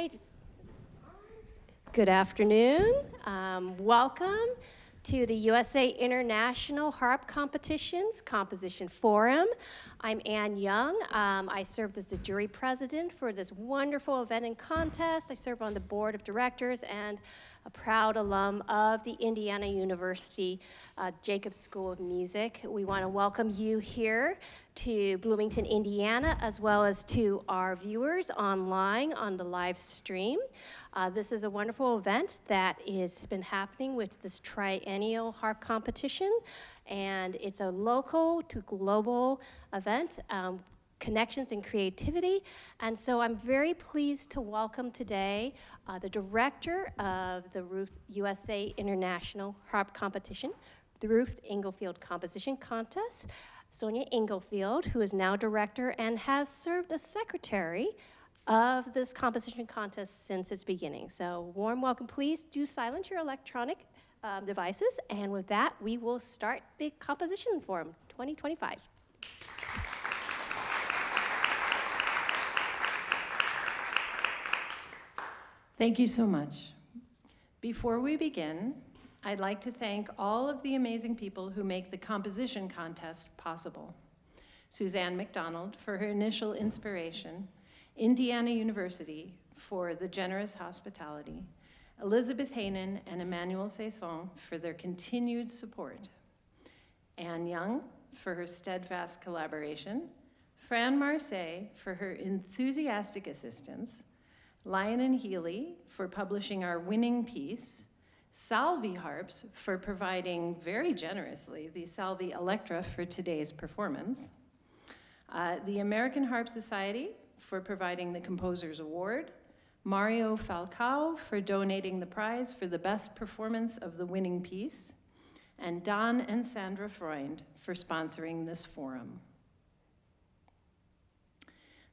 right. Good afternoon. Welcome to the USA International Harp Competitions Composition Forum. I'm Ann Jung. I served as the jury president for this wonderful event and contest. I serve on the board of directors and a proud alum of the Indiana University Jacobs School of Music. We want to welcome you here to Bloomington, Indiana, as well as to our viewers online on the live stream. This is a wonderful event that has been happening with this triennial harp competition, and it's a local to global event, connections and creativity. And so I'm very pleased to welcome today the director of the Ruth USA International Harp Competition, the Ruth Inglefield Composition Contest, Sonia Inglefield, who is now director and has served as secretary of this composition contest since its beginning. So warm welcome. Please do silence your electronic devices. And with that, we will start the Composition Forum 2025. Thank you so much. Before we begin, I'd like to thank all of the amazing people who make the composition contest possible. Suzanne McDonald for her initial inspiration, Indiana University for the generous hospitality, Elizabeth Hanen and Emmanuel Saison for their continued support, Ann Jung for her steadfast collaboration, Fran Marseille for her enthusiastic assistance, Lyon & Healy for publishing our winning piece, Salvi Harps for providing very generously the Salvi Electra for today's performance, the American Harp Society for providing the Composer's Award, Mario Falcao for donating the prize for the best performance of the winning piece, and Don and Sandra Freund for sponsoring this forum.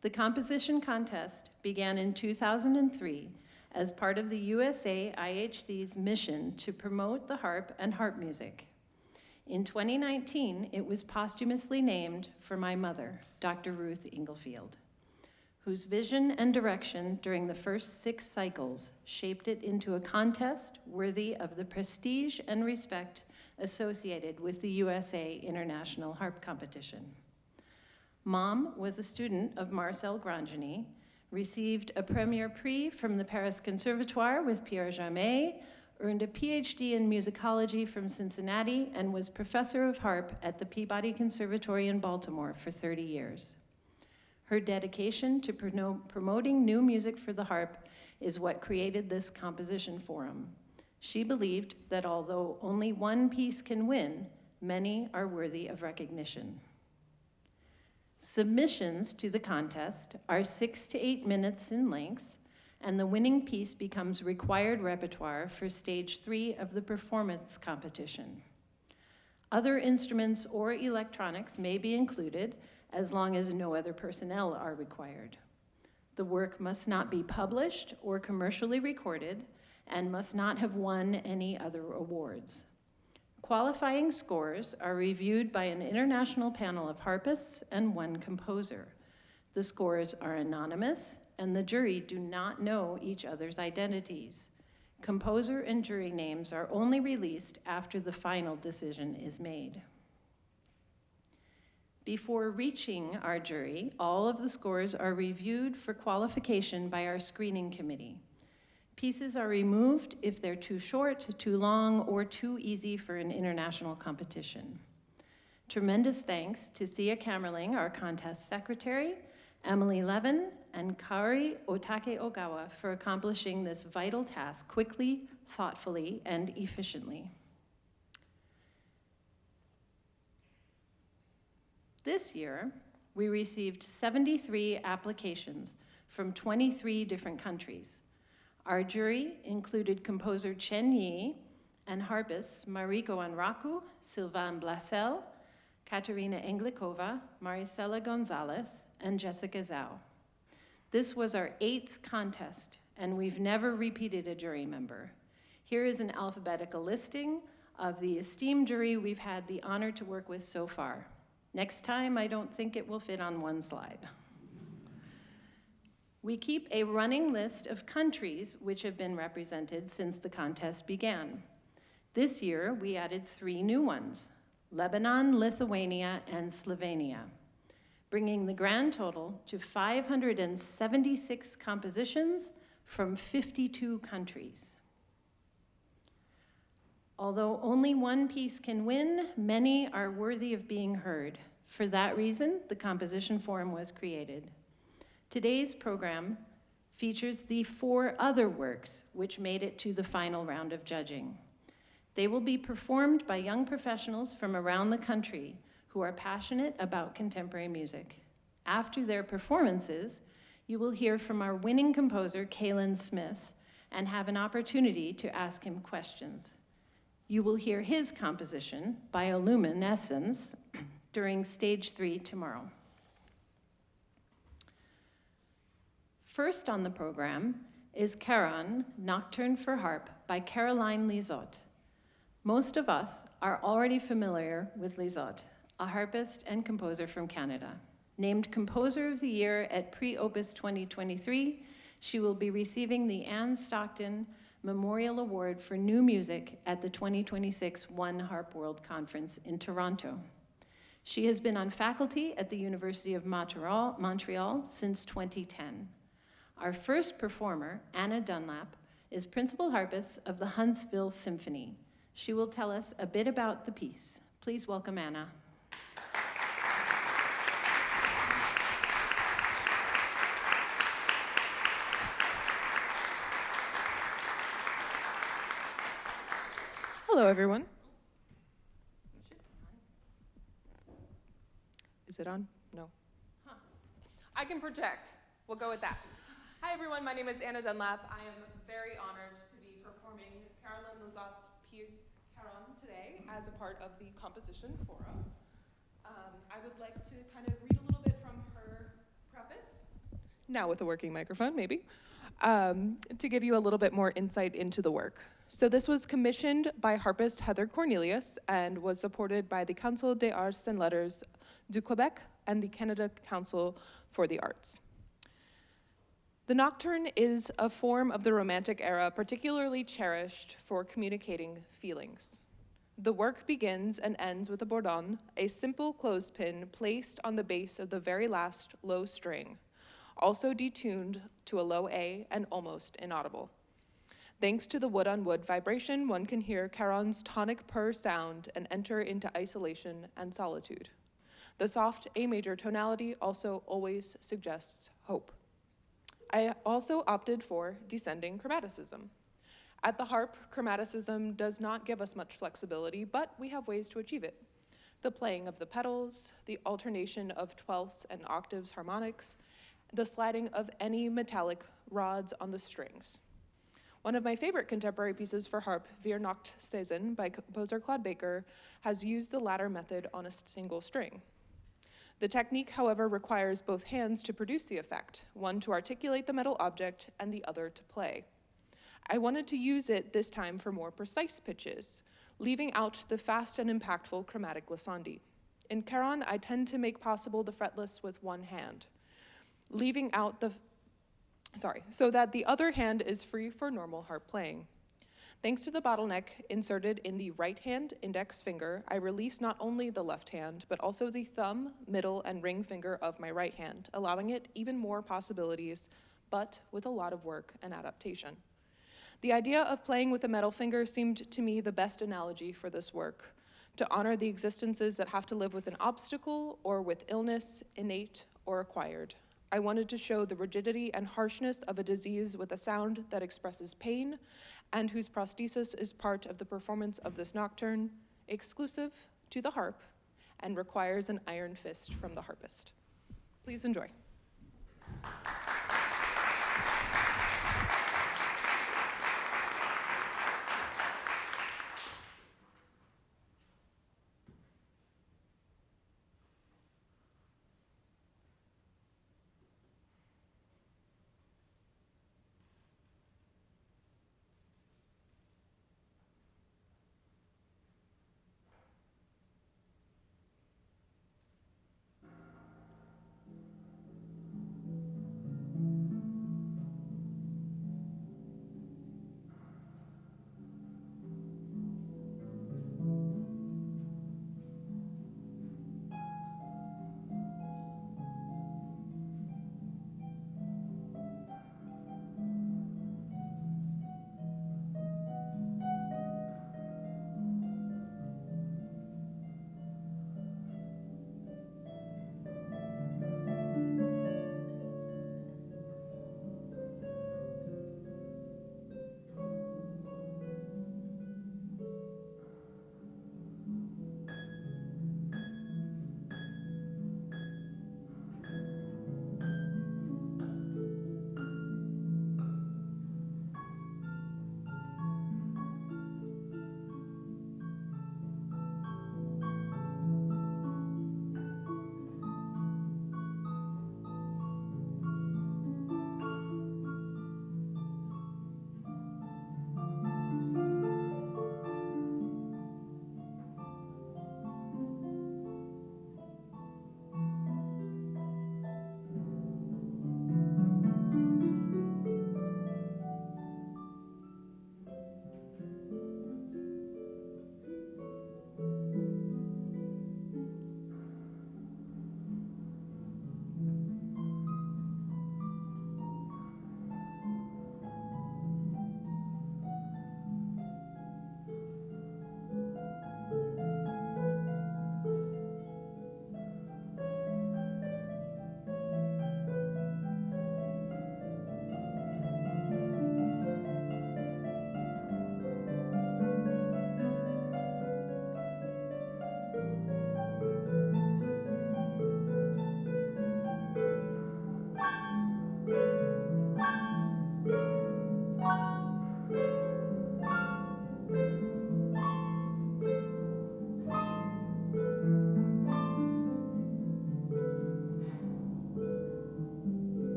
The composition contest began in 2003 as part of the USAIHC's mission to promote the harp and harp music. In 2019, it was posthumously named for my mother, Dr. Ruth Inglefield, whose vision and direction during the first 6 cycles shaped it into a contest worthy of the prestige and respect associated with the USA International Harp Competition. Mom was a student of Marcel Grangeny, received a Premier Prix from the Paris Conservatoire with Pierre Jamet, earned a PhD in musicology from Cincinnati, and was professor of harp at the Peabody Conservatory in Baltimore for 30 years. Her dedication to promoting new music for the harp is what created this composition forum. She believed that although only one piece can win, many are worthy of recognition. Submissions to the contest are 6 to 8 minutes in length, and the winning piece becomes required repertoire for stage 3 of the performance competition. Other instruments or electronics may be included as long as no other personnel are required. The work must not be published or commercially recorded and must not have won any other awards. Qualifying scores are reviewed by an international panel of harpists and one composer. The scores are anonymous, and the jury do not know each other's identities. Composer and jury names are only released after the final decision is made. Before reaching our jury, all of the scores are reviewed for qualification by our screening committee. Pieces are removed if they're too short, too long, or too easy for an international competition. Tremendous thanks to Thea Kammerling, our contest secretary, Emily Levin, and Kaori Otake Ogawa for accomplishing this vital task quickly, thoughtfully, and efficiently. This year, we received 73 applications from 23 different countries. Our jury included composer Chen Yi and harpists Mariko Anraku, Sylvain Blasel, Katerina Englikova, Maricela Gonzalez, and Jessica Zhao. This was our 8th contest, and we've never repeated a jury member. Here is an alphabetical listing of the esteemed jury we've had the honor to work with so far. Next time, I don't think it will fit on one slide. We keep a running list of countries which have been represented since the contest began. This year, we added 3 new ones: Lebanon, Lithuania, and Slovenia, bringing the grand total to 576 compositions from 52 countries. Although only one piece can win, many are worthy of being heard. For that reason, the Composition Forum was created. Today's program features the 4 other works which made it to the final round of judging. They will be performed by young professionals from around the country who are passionate about contemporary music. After their performances, you will hear from our winning composer, Kalen Smith, and have an opportunity to ask him questions. You will hear his composition, Bioluminescence, during stage 3 tomorrow. First on the program is Kheíron, Nocturne for Harp by Caroline Lizotte. Most of us are already familiar with Lizotte, a harpist and composer from Canada. Named Composer of the Year at Pre-Opus 2023, she will be receiving the Anne Stockton Memorial Award for New Music at the 2026 One Harp World Conference in Toronto. She has been on faculty at the University of Montreal since 2010. Our first performer, Anna Dunlap, is principal harpist of the Huntsville Symphony. She will tell us a bit about the piece. Please welcome Anna. Hello, everyone. Is it on? No. I can project. We'll go with that. Hi, everyone. My name is Anna Dunlap. I am very honored to be performing Caroline Lizotte's piece, Kheíron, today as a part of the Composition Forum. I would like to kind of read a little bit from her preface. Now with a working microphone, maybe, to give you a little bit more insight into the work. So this was commissioned by harpist Heather Cornelius and was supported by the Council des Arts and Letters du Québec and the Canada Council for the Arts. The Nocturne is a form of the Romantic era particularly cherished for communicating feelings. The work begins and ends with a bourdon, a simple clothespin placed on the base of the very last low string, also detuned to a low A and almost inaudible. Thanks to the wood-on-wood vibration, one can hear Kheíron's tonic purr sound and enter into isolation and solitude. The soft A major tonality also always suggests hope. I also opted for descending chromaticism. At the harp, chromaticism does not give us much flexibility, but we have ways to achieve it. The playing of the pedals, the alternation of twelfths and octaves harmonics, the sliding of any metallic rods on the strings. One of my favorite contemporary pieces for harp, Wir Nacht Saison by composer Claude Baker, has used the latter method on a single string. The technique, however, requires both hands to produce the effect, one to articulate the metal object and the other to play. I wanted to use it this time for more precise pitches, leaving out the fast and impactful chromatic glissandi. In Kheíron, I tend to make possible the fretless with one hand, leaving out so that the other hand is free for normal harp playing. Thanks to the bottleneck inserted in the right hand index finger, I release not only the left hand, but also the thumb, middle, and ring finger of my right hand, allowing it even more possibilities, but with a lot of work and adaptation. The idea of playing with the metal finger seemed to me the best analogy for this work, to honor the existences that have to live with an obstacle or with illness, innate or acquired. I wanted to show the rigidity and harshness of a disease with a sound that expresses pain and whose prosthesis is part of the performance of this nocturne, exclusive to the harp, and requires an iron fist from the harpist. Please enjoy.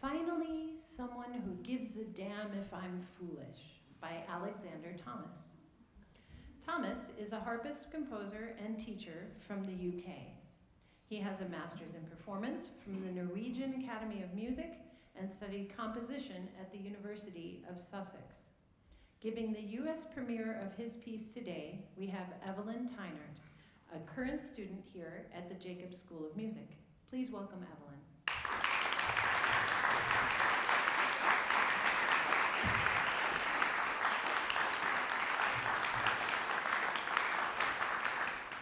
Finally, Someone Who Gives a Damn If I'm Foolish by Alexander Thomas. Thomas is a harpist, composer, and teacher from the UK. He has a master's in performance from the Norwegian Academy of Music and studied composition at the University of Sussex. Giving the US premiere of his piece today, we have Evelyn Theinert, a current student here at the Jacobs School of Music. Please welcome Evelyn.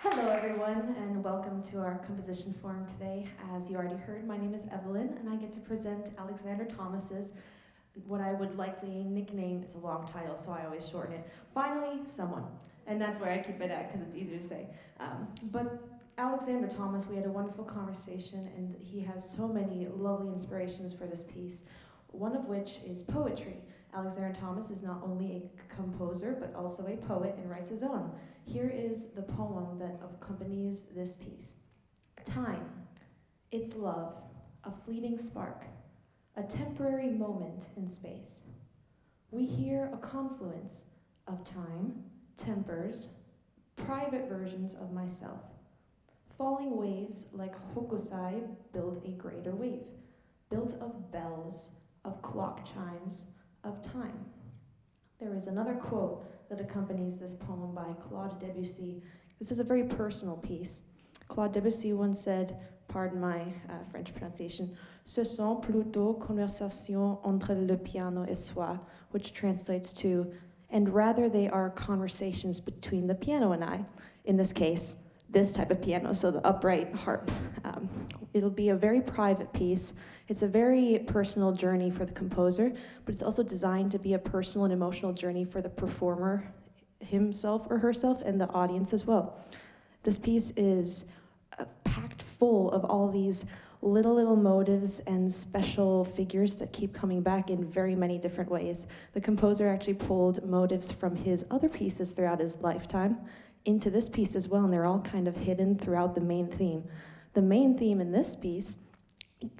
Hello everyone, and welcome to our composition forum today. As you already heard, my name is Evelyn, and I get to present Alexander Thomas's, what I would likely nickname, it's a long title, so I always shorten it, Finally, Someone. And that's where I keep it at, because it's easier to say. But Alexander Thomas, we had a wonderful conversation, and he has so many lovely inspirations for this piece, one of which is poetry. Alexander Thomas is not only a composer, but also a poet and writes his own. Here is the poem that accompanies this piece. Time, it's love, a fleeting spark, a temporary moment in space. We hear a confluence of time, tempers, private versions of myself. Falling waves like hokusai build a greater wave, built of bells, of clock chimes, of time. There is another quote that accompanies this poem by Claude Debussy. This is a very personal piece. Claude Debussy once said, pardon my French pronunciation, "Ce sont plutôt conversations entre le piano et soi," which translates to, and rather they are conversations between the piano and I. In this case, this type of piano, so the upright harp. It'll be a very private piece. It's a very personal journey for the composer, but it's also designed to be a personal and emotional journey for the performer himself or herself and the audience as well. This piece is packed full of all these little motives and special figures that keep coming back in very many different ways. The composer actually pulled motives from his other pieces throughout his lifetime into this piece as well, and they're all kind of hidden throughout the main theme. The main theme in this piece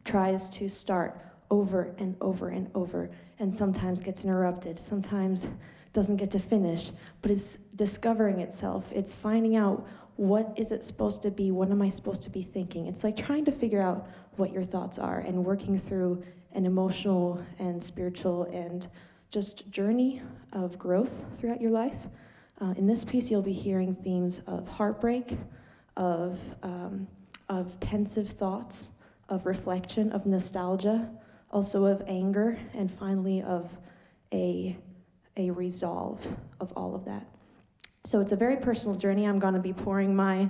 tries to start over and over and over, and sometimes gets interrupted, sometimes doesn't get to finish, but it's discovering itself. It's finding out, what is it supposed to be? What am I supposed to be thinking? It's like trying to figure out what your thoughts are and working through an emotional and spiritual and just journey of growth throughout your life. In this piece, you'll be hearing themes of heartbreak, of pensive thoughts, of reflection, of nostalgia, also of anger, and finally of a resolve of all of that. So it's a very personal journey. I'm going to be pouring my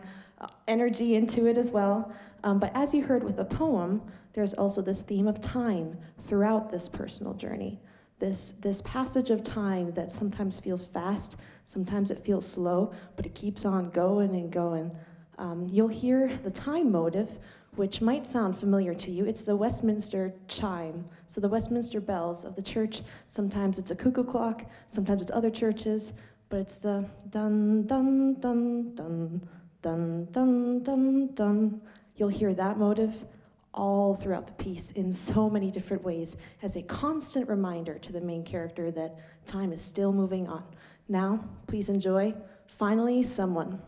energy into it as well. But as you heard with the poem, there's also this theme of time throughout this personal journey. This passage of time that sometimes feels fast, sometimes it feels slow, but it keeps on going and going. You'll hear the time motive, which might sound familiar to you. It's the Westminster chime, so the Westminster bells of the church. Sometimes it's a cuckoo clock, sometimes it's other churches, but it's the dun, dun, dun, dun, dun, dun, dun, dun. You'll hear that motive all throughout the piece in so many different ways as a constant reminder to the main character that time is still moving on. Now, please enjoy Finally, Someone.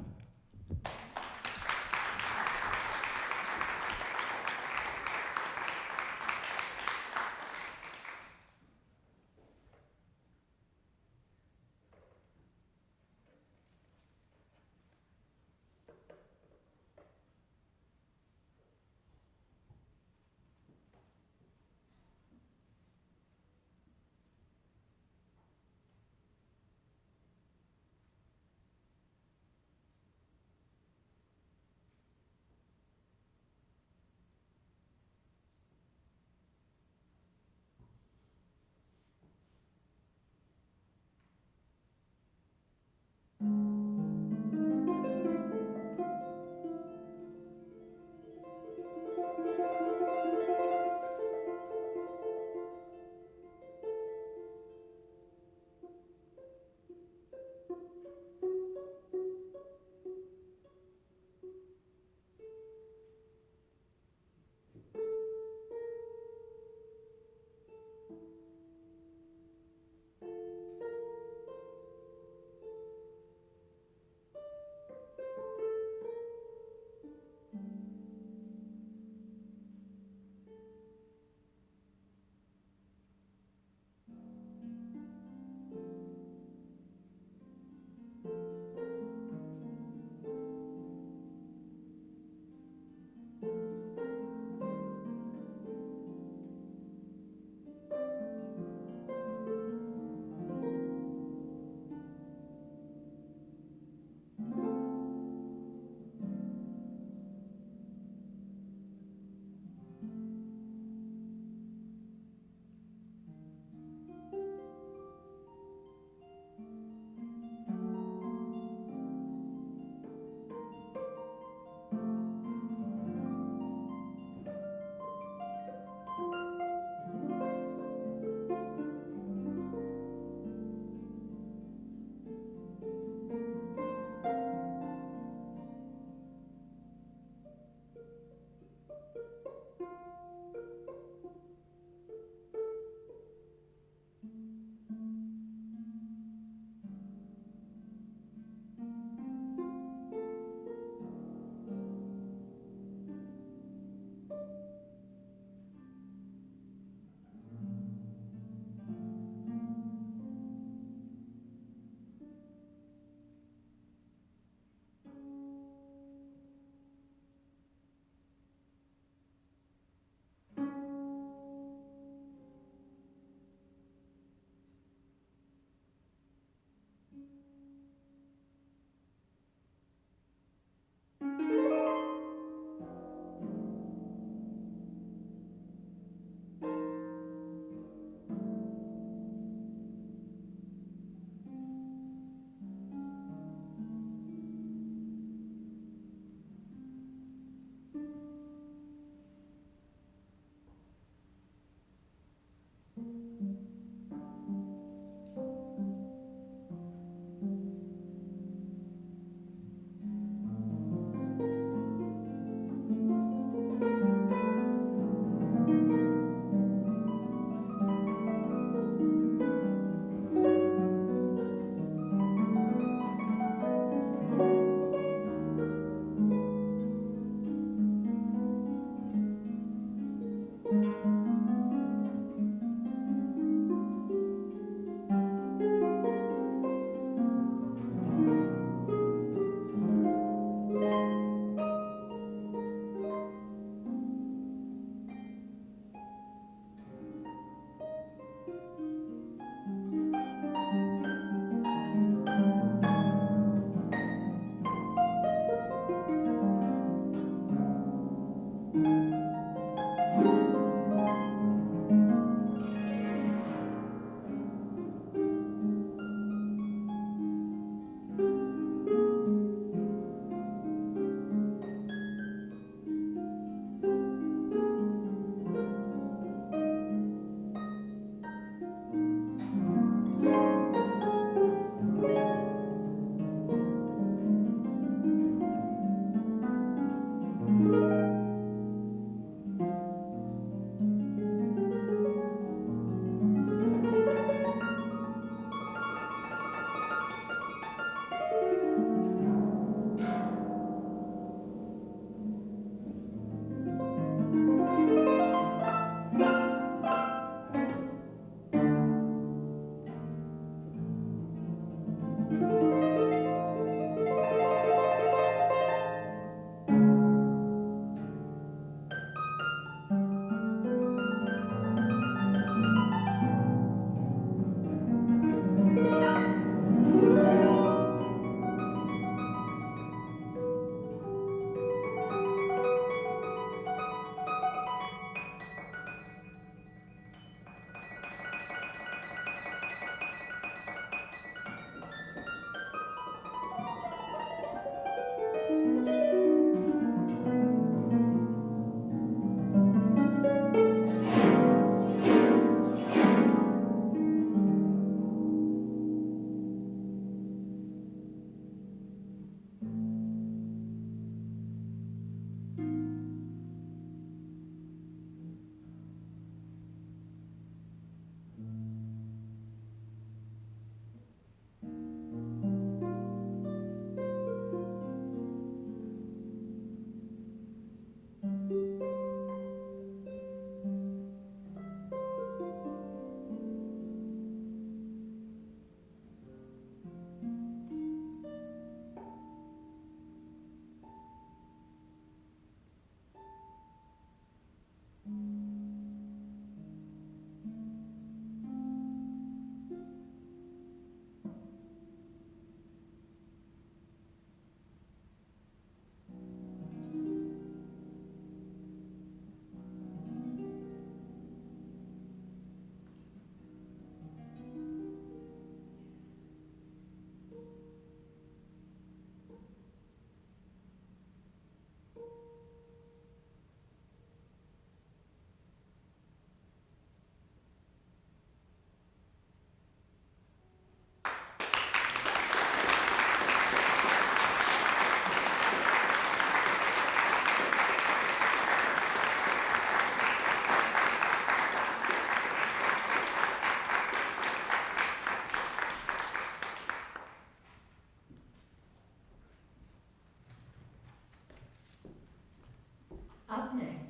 Up next,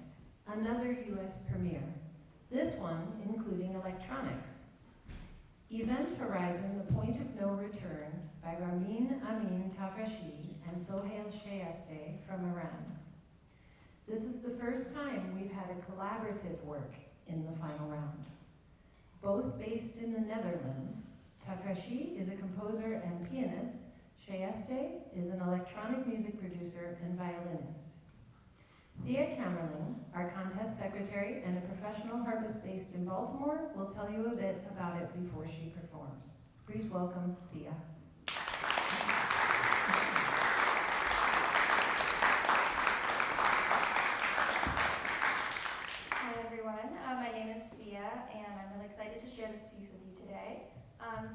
another US premiere, this one including electronics. Event Horizon, The Point of No Return by Ramin, Amin, Tafreshi, and Soheil Shayesteh from Iran. This is the first time we've had a collaborative work in the final round. Both based in the Netherlands, Tafreshi is a composer and pianist, Shayesteh is an electronic music producer and violinist. Thea Kammerling, our contest secretary and a professional harpist based in Baltimore, will tell you a bit about it before she performs. Please welcome Thea. Hi everyone, my name is Thea and I'm really excited to share this piece with you today.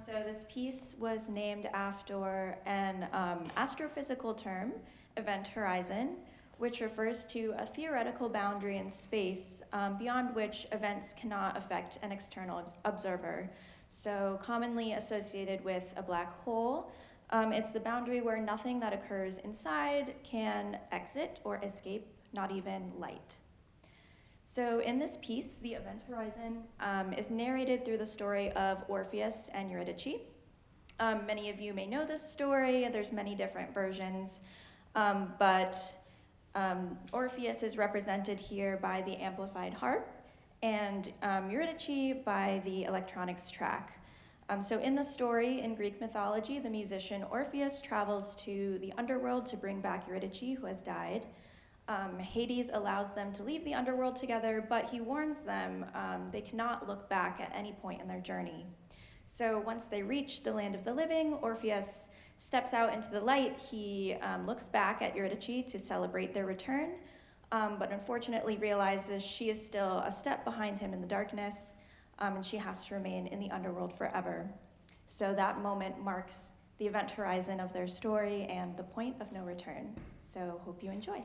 So this piece was named after an astrophysical term, event horizon, which refers to a theoretical boundary in space beyond which events cannot affect an external observer. So commonly associated with a black hole, it's the boundary where nothing that occurs inside can exit or escape, not even light. So in this piece, the event horizon is narrated through the story of Orpheus and Eurydice. Many of you may know this story. There's many different versions, but Orpheus is represented here by the amplified harp, and Eurydice by the electronics track. So in the story, in Greek mythology, the musician Orpheus travels to the underworld to bring back Eurydice, who has died. Hades allows them to leave the underworld together, but he warns them they cannot look back at any point in their journey. So once they reach the land of the living, Orpheus steps out into the light. He looks back at Eurydice to celebrate their return, but unfortunately realizes she is still a step behind him in the darkness, and she has to remain in the underworld forever. So that moment marks the event horizon of their story and the point of no return. So hope you enjoy.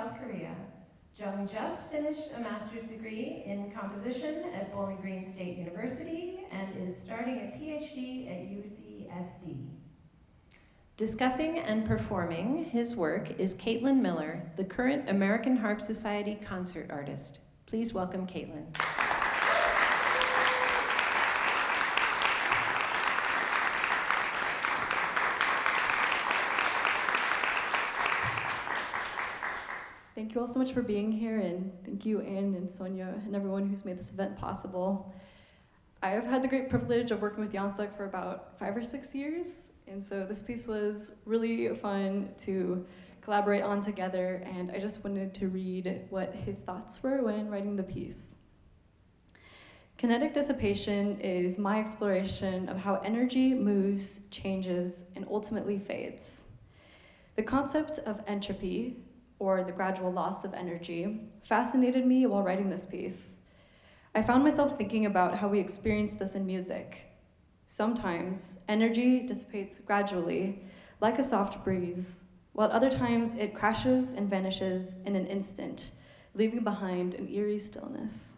South Korea. Jung just finished a master's degree in composition at Bowling Green State University and is starting a PhD at UCSD. Discussing and performing his work is Kaitlin Miller, the current American Harp Society concert artist. Please welcome Kaitlin. Thank you all so much for being here, and thank you, Anne and Sonia, and everyone who's made this event possible. I have had the great privilege of working with Yeonsuk for about 5 or 6 years, and so this piece was really fun to collaborate on together, and I just wanted to read what his thoughts were when writing the piece. Kinetic dissipation is my exploration of how energy moves, changes, and ultimately fades. The concept of entropy, or the gradual loss of energy, fascinated me while writing this piece. I found myself thinking about how we experience this in music. Sometimes, energy dissipates gradually, like a soft breeze, while at other times it crashes and vanishes in an instant, leaving behind an eerie stillness.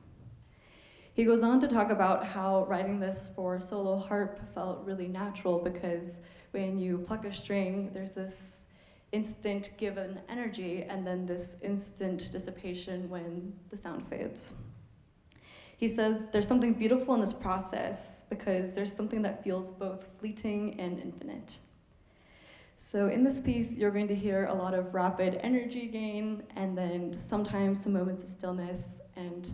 He goes on to talk about how writing this for solo harp felt really natural because when you pluck a string, there's this instant given energy and then this instant dissipation when the sound fades. He said there's something beautiful in this process because there's something that feels both fleeting and infinite. So in this piece, you're going to hear a lot of rapid energy gain and then sometimes some moments of stillness. And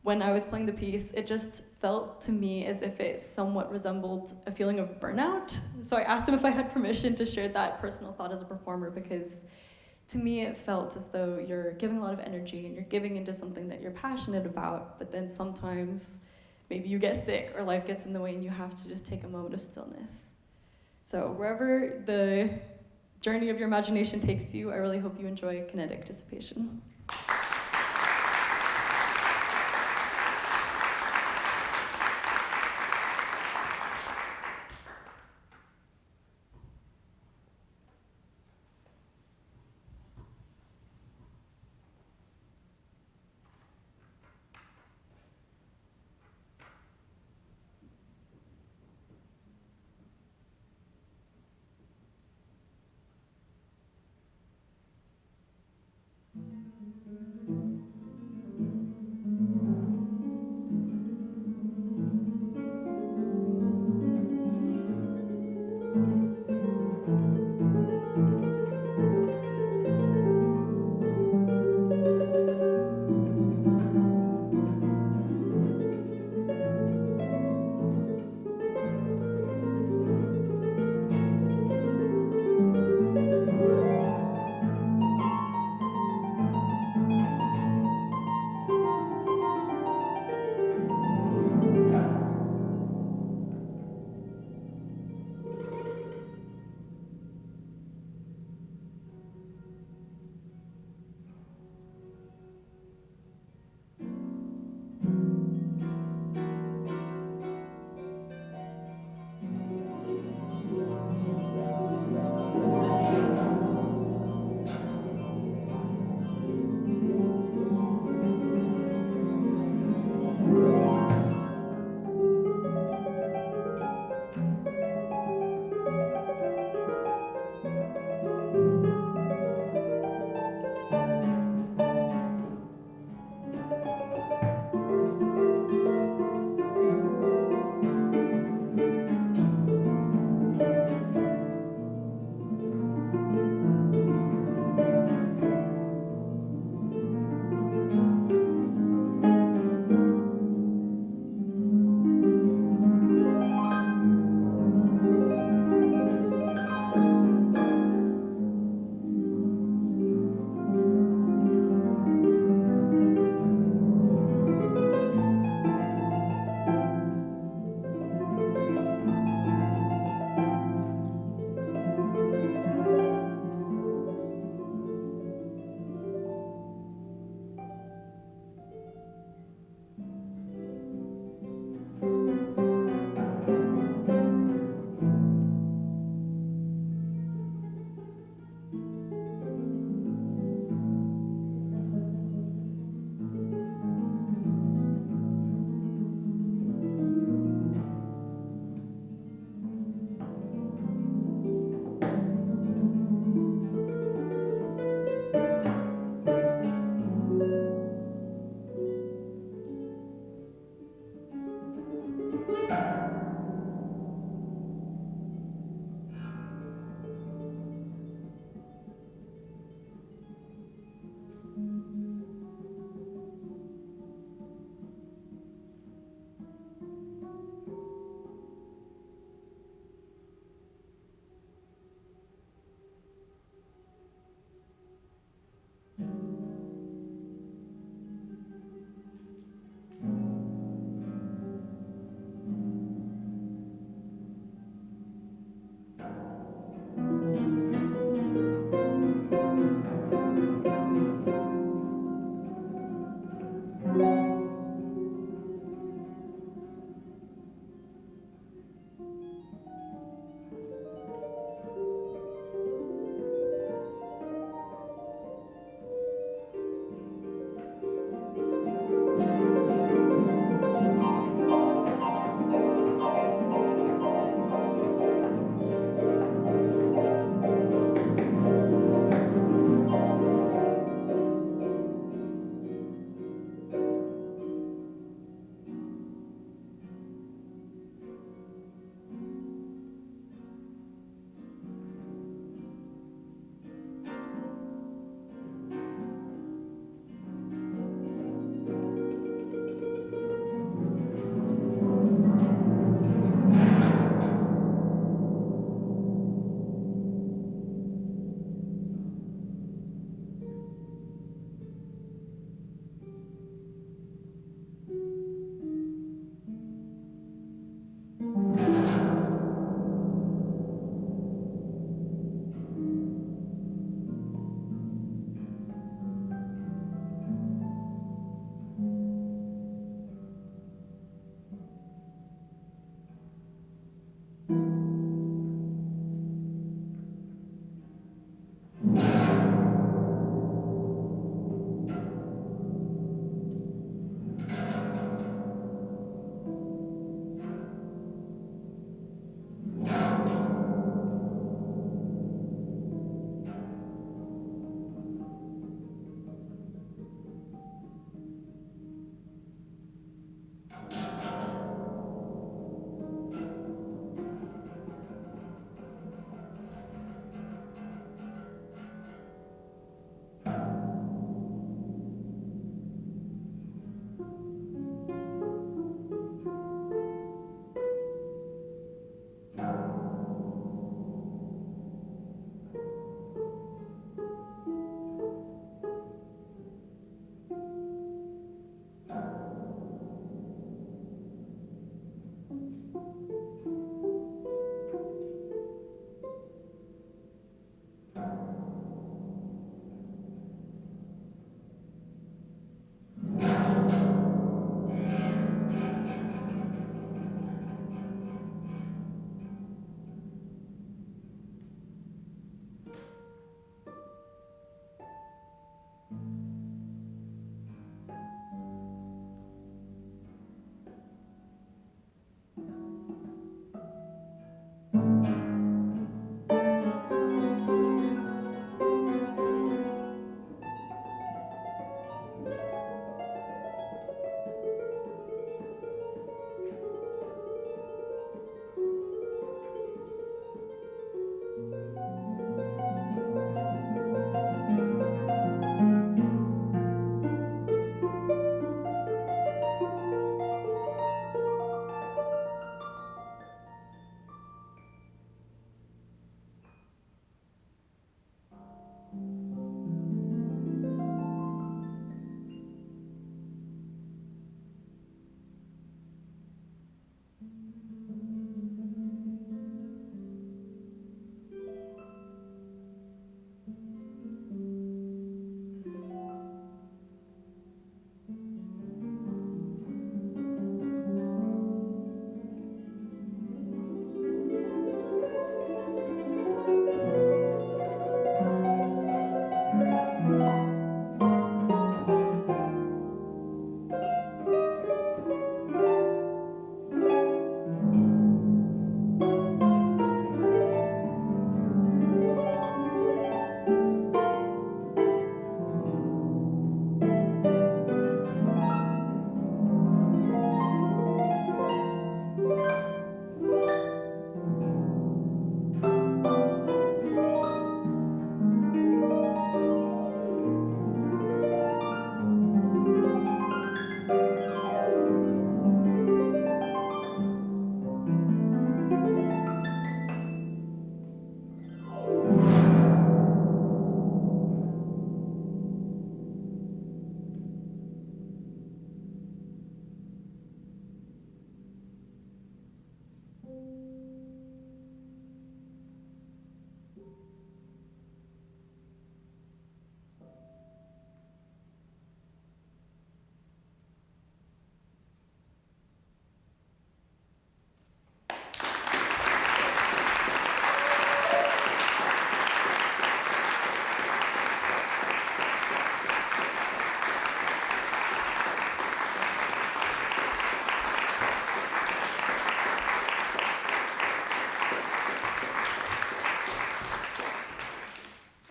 when I was playing the piece, it just felt to me as if it somewhat resembled a feeling of burnout. So I asked him if I had permission to share that personal thought as a performer because to me it felt as though you're giving a lot of energy and you're giving into something that you're passionate about, but then sometimes maybe you get sick or life gets in the way and you have to just take a moment of stillness. So wherever the journey of your imagination takes you, I really hope you enjoy Kinetic Dissipation.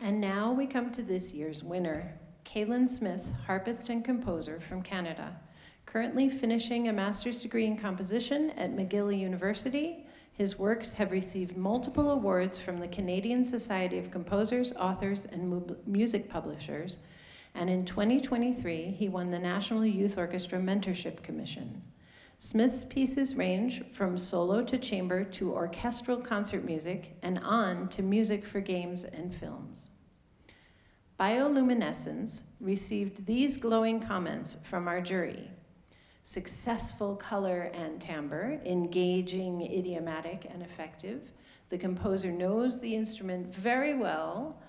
And now we come to this year's winner, Kalen Smith, harpist and composer from Canada, currently finishing a master's degree in composition at McGill University. His works have received multiple awards from the Canadian Society of Composers, Authors, and Music Publishers, and in 2023, he won the National Youth Orchestra Mentorship Commission. Smith's pieces range from solo to chamber to orchestral concert music and on to music for games and films. Bioluminescence received these glowing comments from our jury. Successful color and timbre, engaging, idiomatic, and effective. The composer knows the instrument very well.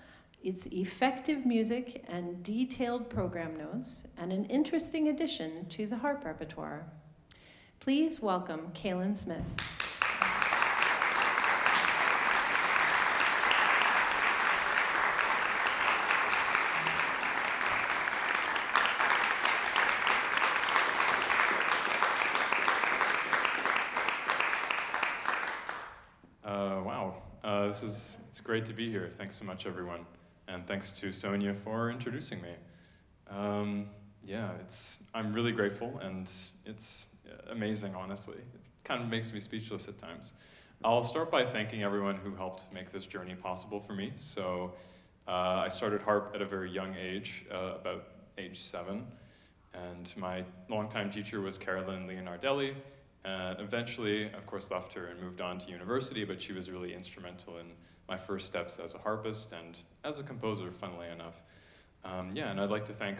It's effective music and detailed program notes, and an interesting addition to the harp repertoire. Please welcome Kalen Smith. It's great to be here. Thanks so much, everyone. And thanks to Sonia for introducing me. I'm really grateful, and it's amazing, honestly. It kind of makes me speechless at times. I'll start by thanking everyone who helped make this journey possible for me. So I started harp at a very young age, about age 7. And my longtime teacher was Carolyn Leonardelli. Eventually, of course, left her and moved on to university, but she was really instrumental in my first steps as a harpist and as a composer, funnily enough. And I'd like to thank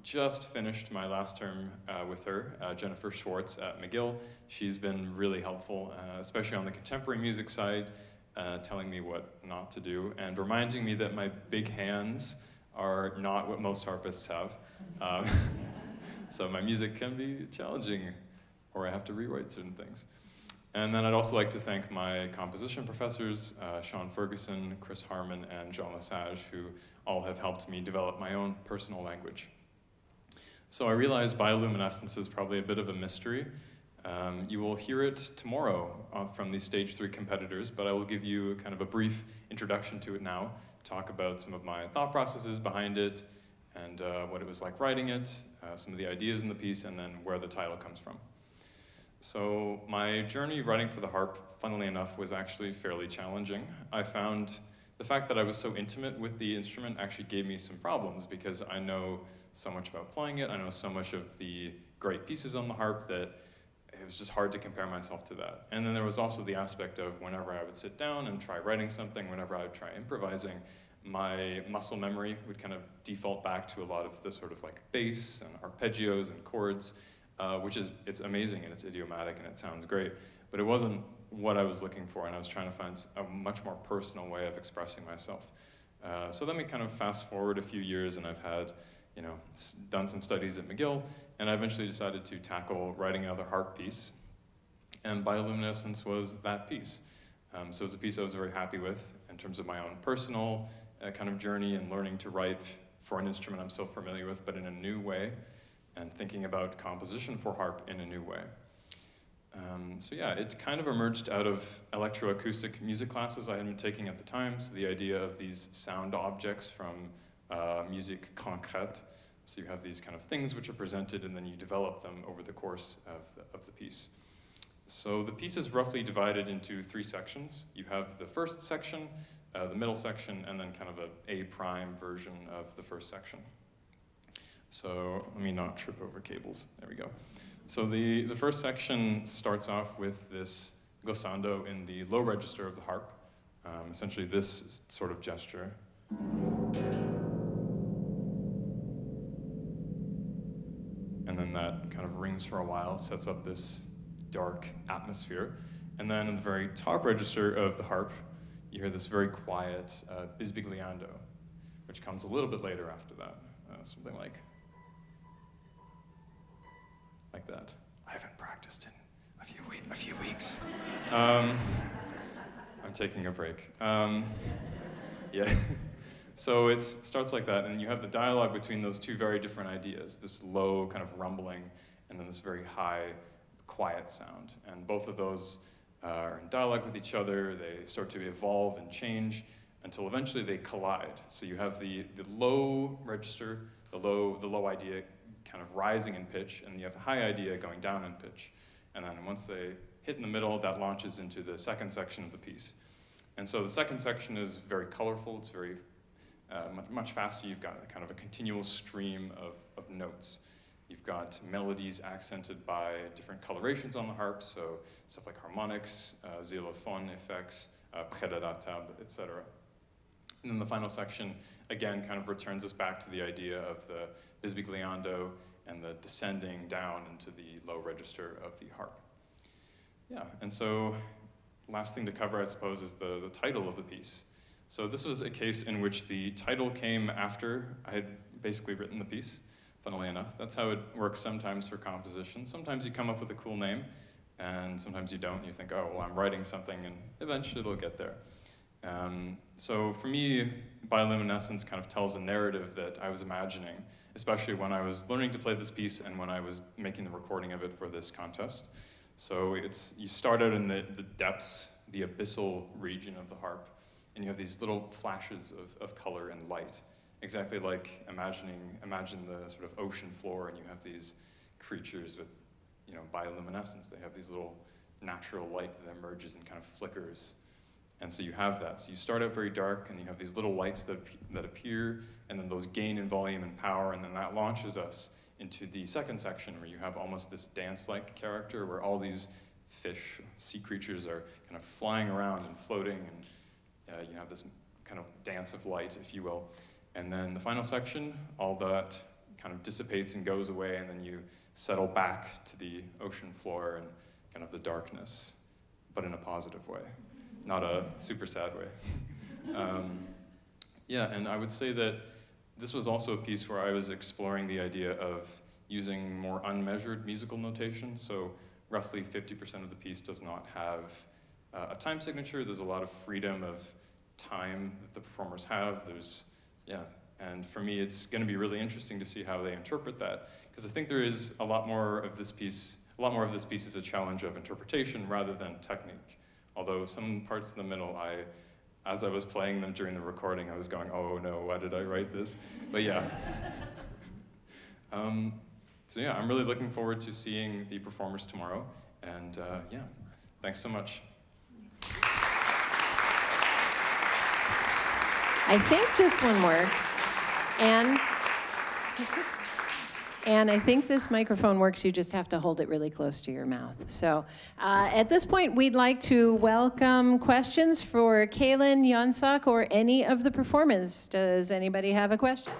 just finished my last term with her, Jennifer Schwartz at McGill. She's been really helpful, especially on the contemporary music side, telling me what not to do and reminding me that my big hands are not what most harpists have. So my music can be challenging, or I have to rewrite certain things. And then I'd also like to thank my composition professors, Sean Ferguson, Chris Harmon, and Jean Lesage, who all have helped me develop my own personal language. So I realize bioluminescence is probably a bit of a mystery. You will hear it tomorrow from these Stage 3 competitors, but I will give you kind of a brief introduction to it now, talk about some of my thought processes behind it, and what it was like writing it, some of the ideas in the piece, and then where the title comes from. So my journey writing for the harp, funnily enough, was actually fairly challenging. I found the fact that I was so intimate with the instrument actually gave me some problems because I know so much about playing it. I know so much of the great pieces on the harp that it was just hard to compare myself to that. And then there was also the aspect of whenever I would sit down and try writing something, whenever I would try improvising, my muscle memory would kind of default back to a lot of the sort of like bass and arpeggios and chords. it's amazing and it's idiomatic and it sounds great, but it wasn't what I was looking for, and I was trying to find a much more personal way of expressing myself. So then we kind of fast forward a few years, and I've had, done some studies at McGill, and I eventually decided to tackle writing another harp piece, and Bioluminescence was that piece. So it was a piece I was very happy with in terms of my own personal kind of journey and learning to write for an instrument I'm so familiar with, but in a new way, and thinking about composition for harp in a new way. So yeah, it kind of emerged out of electroacoustic music classes I had been taking at the time. So the idea of these sound objects from musique concrète. So you have these kind of things which are presented, and then you develop them over the course of the piece. So the piece is roughly divided into 3 sections. You have the first section, the middle section, and then kind of a prime version of the first section. So let me not trip over cables. There we go. So the first section starts off with this glissando in the low register of the harp, essentially this sort of gesture. And then that kind of rings for a while, sets up this dark atmosphere. And then in the very top register of the harp, you hear this very quiet bisbigliando, which comes a little bit later after that, something like that. I haven't practiced in a few weeks. I'm taking a break. Yeah. So it starts like that, and you have the dialogue between those two very different ideas, this low kind of rumbling, and then this very high, quiet sound. And both of those are in dialogue with each other. They start to evolve and change until eventually they collide. So you have the low register, the low idea kind of rising in pitch, and you have the high idea going down in pitch. And then once they hit in the middle, that launches into the second section of the piece. And so the second section is very colorful. It's very much faster. You've got kind of a continual stream of notes. You've got melodies accented by different colorations on the harp, so stuff like harmonics, xylophone effects, prêt-à-la-table, etc. And then the final section, again, kind of returns us back to the idea of the bisbigliando and the descending down into the low register of the harp. Yeah, and so last thing to cover, I suppose, is the title of the piece. So this was a case in which the title came after I had basically written the piece, funnily enough. That's how it works sometimes for composition. Sometimes you come up with a cool name, and sometimes you don't. You think, oh, well, I'm writing something, and eventually it'll get there. So for me, Bioluminescence kind of tells a narrative that I was imagining, especially when I was learning to play this piece and when I was making the recording of it for this contest. So you start out in the depths, the abyssal region of the harp, and you have these little flashes of color and light, exactly like imagine the sort of ocean floor, and you have these creatures with, bioluminescence. They have these little natural light that emerges and kind of flickers. And so you have that. So you start out very dark, and you have these little lights that appear, and then those gain in volume and power, and then that launches us into the second section, where you have almost this dance-like character, where all these fish, sea creatures, are kind of flying around and floating, and you have this kind of dance of light, if you will. And then the final section, all that kind of dissipates and goes away, and then you settle back to the ocean floor and kind of the darkness, but in a positive way. Not a super sad way. Yeah, and I would say that this was also a piece where I was exploring the idea of using more unmeasured musical notation. So roughly 50% of the piece does not have a time signature. There's a lot of freedom of time that the performers have. And for me, it's going to be really interesting to see how they interpret that, because I think there is a lot more of this piece is a challenge of interpretation rather than technique. Although some parts in the middle, as I was playing them during the recording, I was going, oh no, why did I write this? But yeah. So yeah, I'm really looking forward to seeing the performers tomorrow. And yeah, thanks so much. I think this one works. And I think this microphone works. You just have to hold it really close to your mouth. So at this point, we'd like to welcome questions for Kaitlin, Yeonsuk, or any of the performers. Does anybody have a question?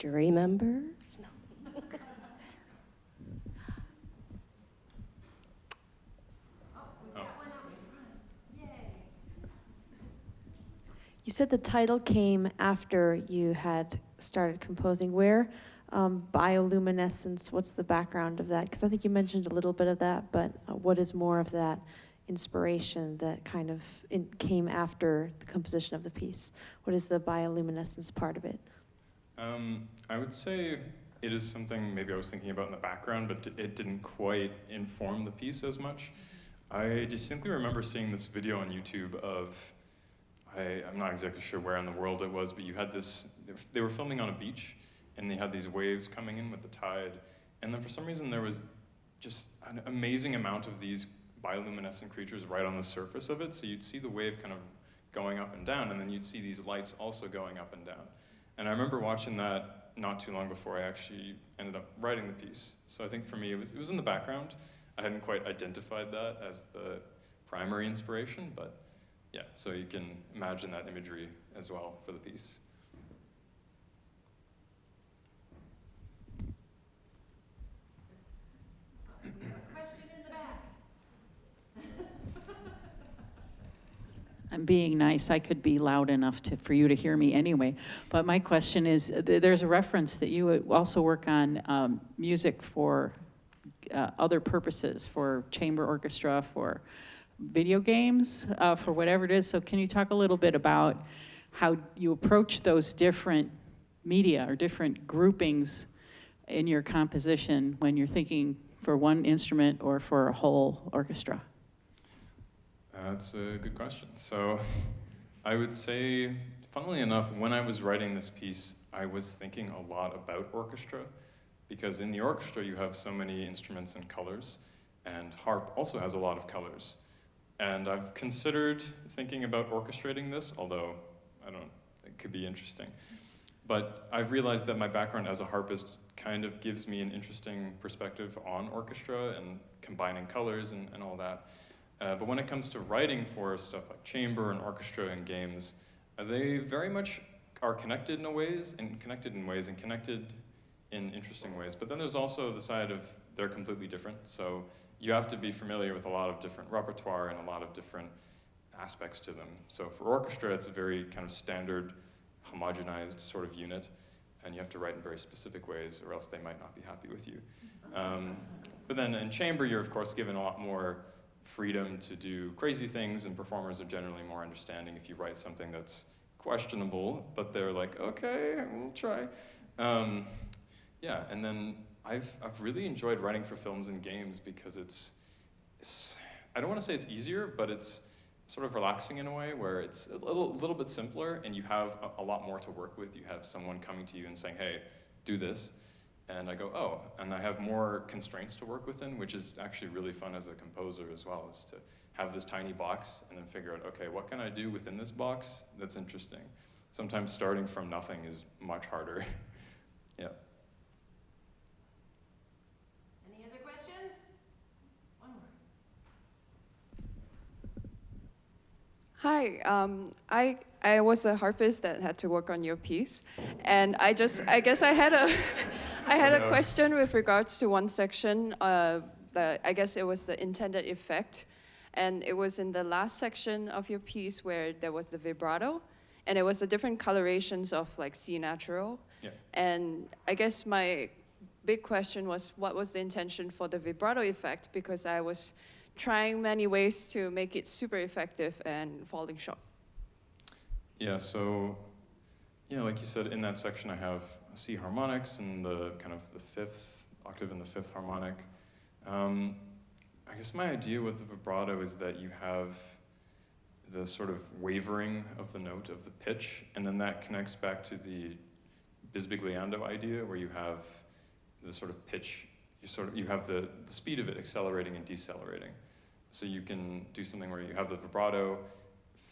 jury members. No. You said the title came after you had started composing. Where Bioluminescence, what's the background of that? Because I think you mentioned a little bit of that, but what is more of that inspiration that kind of came after the composition of the piece? What is the bioluminescence part of it? I would say it is something maybe I was thinking about in the background, but it didn't quite inform the piece as much. I distinctly remember seeing this video on YouTube of, I'm not exactly sure where in the world it was, but you had this, they were filming on a beach, and they had these waves coming in with the tide, and then for some reason there was just an amazing amount of these bioluminescent creatures right on the surface of it, so you'd see the wave kind of going up and down, and then you'd see these lights also going up and down. And I remember watching that not too long before I actually ended up writing the piece. So I think for me, it was in the background. I hadn't quite identified that as the primary inspiration, but yeah, so you can imagine that imagery as well for the piece. I'm being nice. I could be loud enough for you to hear me anyway. But my question is, there's a reference that you also work on music for other purposes, for chamber orchestra, for video games, for whatever it is. So can you talk a little bit about how you approach those different media or different groupings in your composition when you're thinking for one instrument or for a whole orchestra? That's a good question. So I would say, funnily enough, when I was writing this piece, I was thinking a lot about orchestra, because in the orchestra you have so many instruments and colors, and harp also has a lot of colors. And I've considered thinking about orchestrating this, although it could be interesting. But I've realized that my background as a harpist kind of gives me an interesting perspective on orchestra and combining colors and all that. But when it comes to writing for stuff like chamber and orchestra and games, they very much are connected in ways and connected in interesting ways. But then there's also the side of they're completely different. So you have to be familiar with a lot of different repertoire and a lot of different aspects to them. So for orchestra, it's a very kind of standard, homogenized sort of unit, and you have to write in very specific ways or else they might not be happy with you. But then in chamber, you're of course given a lot more freedom to do crazy things, and performers are generally more understanding if you write something that's questionable, but they're like, okay, we'll try. Yeah, and then I've really enjoyed writing for films and games because it's I don't want to say it's easier, but it's sort of relaxing in a way where it's a little bit simpler, and you have a lot more to work with. You have someone coming to you and saying, hey, do this. And I go, oh, and I have more constraints to work within, which is actually really fun as a composer as well, is to have this tiny box and then figure out, okay, what can I do within this box that's interesting? Sometimes starting from nothing is much harder. Yeah. Any other questions? One more. Hi, I was a harpist that had to work on your piece, and I guess I had a question with regards to one section. I guess it was the intended effect, and it was in the last section of your piece where there was the vibrato, and it was the different colorations of like C natural. Yeah. And I guess my big question was, what was the intention for the vibrato effect? Because I was trying many ways to make it super effective and falling short. Yeah, so, like you said, in that section I have C harmonics and the kind of the fifth octave and the fifth harmonic. I guess my idea with the vibrato is that you have the sort of wavering of the note of the pitch, and then that connects back to the bisbigliando idea, where you have the sort of pitch, you have the speed of it accelerating and decelerating. So you can do something where you have the vibrato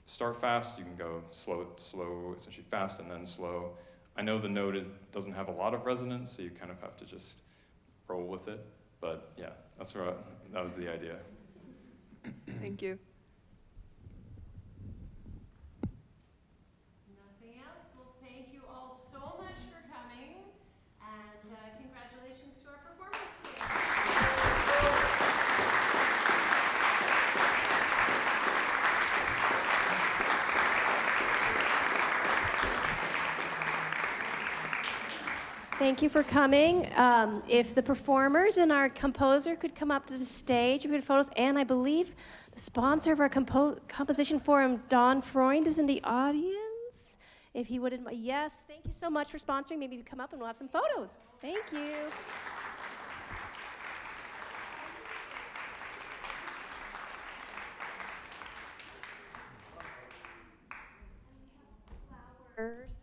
start fast, you can go slow, essentially fast, and then slow. I know the note doesn't have a lot of resonance, so you kind of have to just roll with it. But yeah, that was the idea. Thank you. Nothing else? Well, thank you all so much for coming. Thank you for coming. If the performers and our composer could come up to the stage, we could photos. And I believe the sponsor of our composition forum, Don Freund, is in the audience. If he would, yes, thank you so much for sponsoring. Maybe you come up and we'll have some photos. Thank you. Flowers.